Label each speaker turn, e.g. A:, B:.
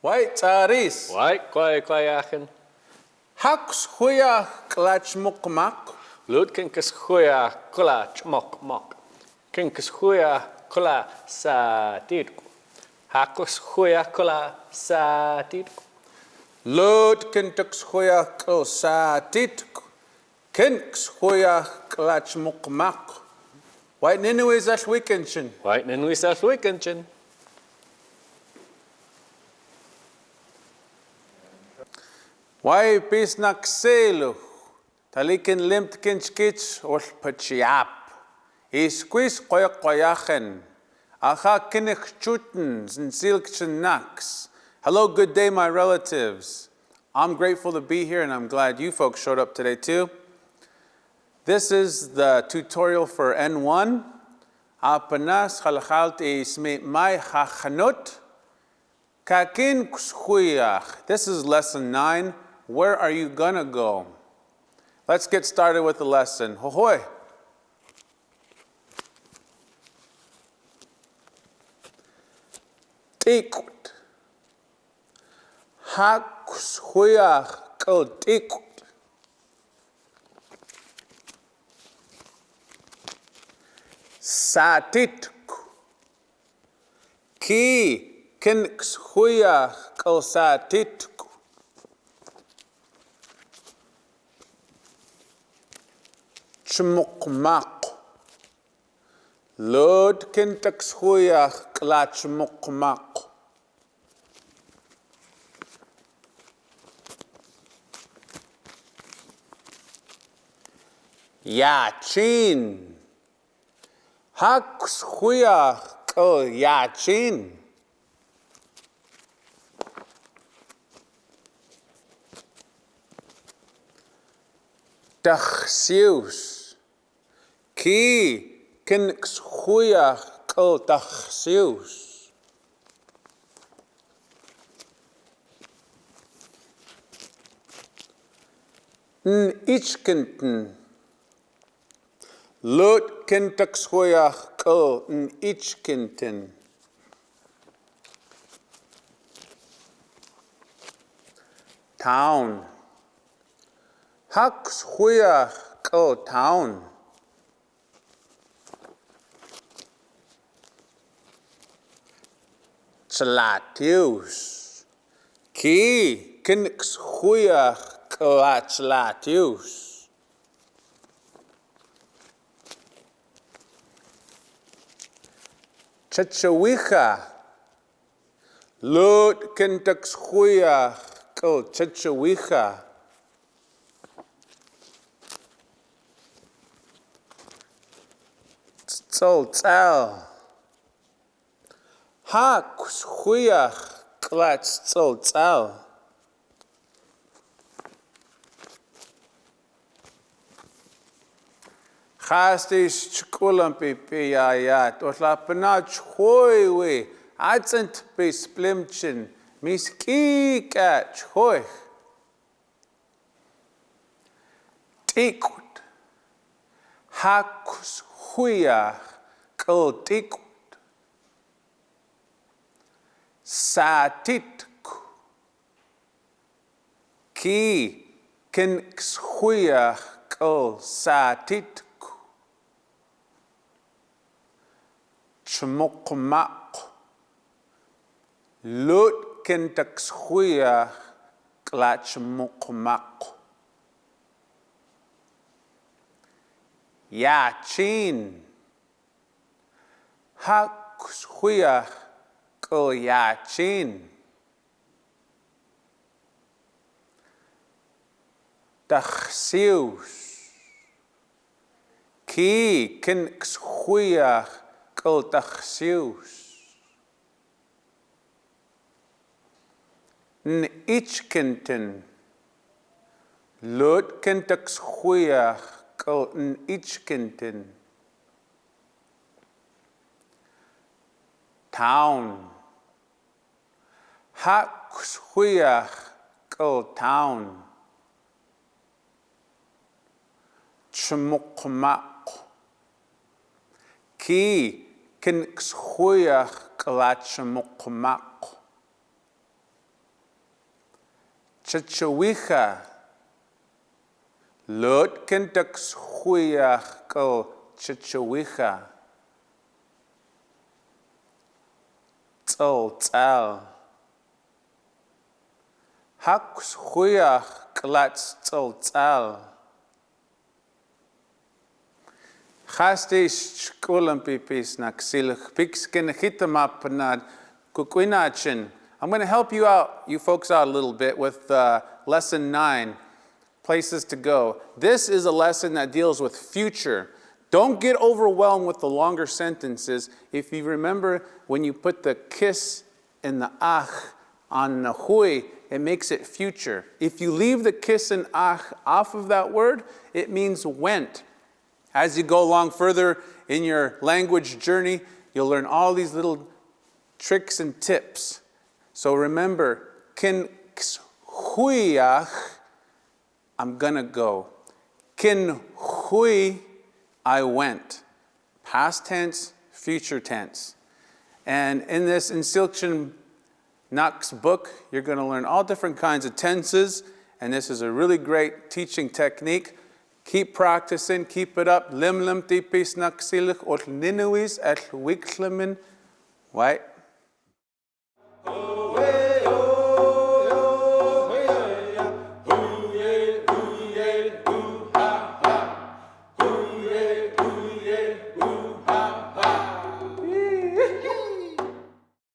A: Wait, Taris.
B: Wait, kwai achen.
A: Haks huya klach mukmak.
B: Lut kinkes huya klach mok. Kinkes huya kla sa tidku. Hakus huya kla sa tidku.
A: Lod kintux huya kl sa titk. Kinks huya klach mukmak. Wait, ninu is that weekendchen.
B: Wait, nen we self weekendchen.
A: Why pisnak selu? Talikin limt kinchkich ol pachiap. Isquis qoyachen. Aha Knxcutens and Silkchenaks. Hello, good day, my relatives. I'm grateful to be here and I'm glad you folks showed up today too. This is the tutorial for N1. Apanas khalkhalt ismi mai hachanut. Kakin kshuyach. This is lesson 9. Where are you gonna go? Let's get started with the lesson. Hohoy. Tikut. Hakshuyach kal tikut. Satitku. Ki Knxcutens kal satitku. Chmukmak. Lod Knxcutens klach mukmak. Yachin. Knxcutens kal yachin. Tachsius. Ki Knxcutens kal tachsius. Knxcutens. Lut Knxcutens kal Knxcutens. Town. Knxcutens kal town. Chlatius. Ki Knxcutens kal chlatius. Chachawicha. Lut Knxcutens kal chachawicha. Tzol. Knxcutens klach tzol. Khastis chkulam pipiyayat. Otlapana chhoiwe. Atzent pisplimchin. Miskika chhoich. Tikut. Knxcutens kal tikut. Satitku. Ki Knxcutens kal satitku. Chmukmak. Lut Knxcutens klach mukmak. Yachin. Knxcutens kal yachin. Tachsius. Ki Knxcutens kal tachsius. Knxcutens. Lut Knxcutens kal Knxcutens. Town. Knxcutens kal town. Chmukmak. Ki Knxcutens klach mukmak. chichawicha. Lot KNSCUTENS kal chichawicha. Tsal. HAKSCHUYACH klats tsal. Chastis chkulam nak silch pix kenhitamapnad kukwinachin. I'm going to help you folks out a little bit with lesson 9, places to go. This is a lesson that deals with future. Don't get overwhelmed with the longer sentences. If you remember, when you put the kiss and the ach on the hui, it makes it future. If you leave the kiss and ach off of that word, it means went. As you go along further in your language journey, you'll learn all these little tricks and tips. So remember, KNSCUTENS, I'm gonna go. KNSCUTENS, I went. Past tense, future tense. And in this Instructor book, you're gonna learn all different kinds of tenses, and this is a really great teaching technique. Keep practicing, keep it up. Lim tipis naksilch ot ninuis et wiklemin. Right?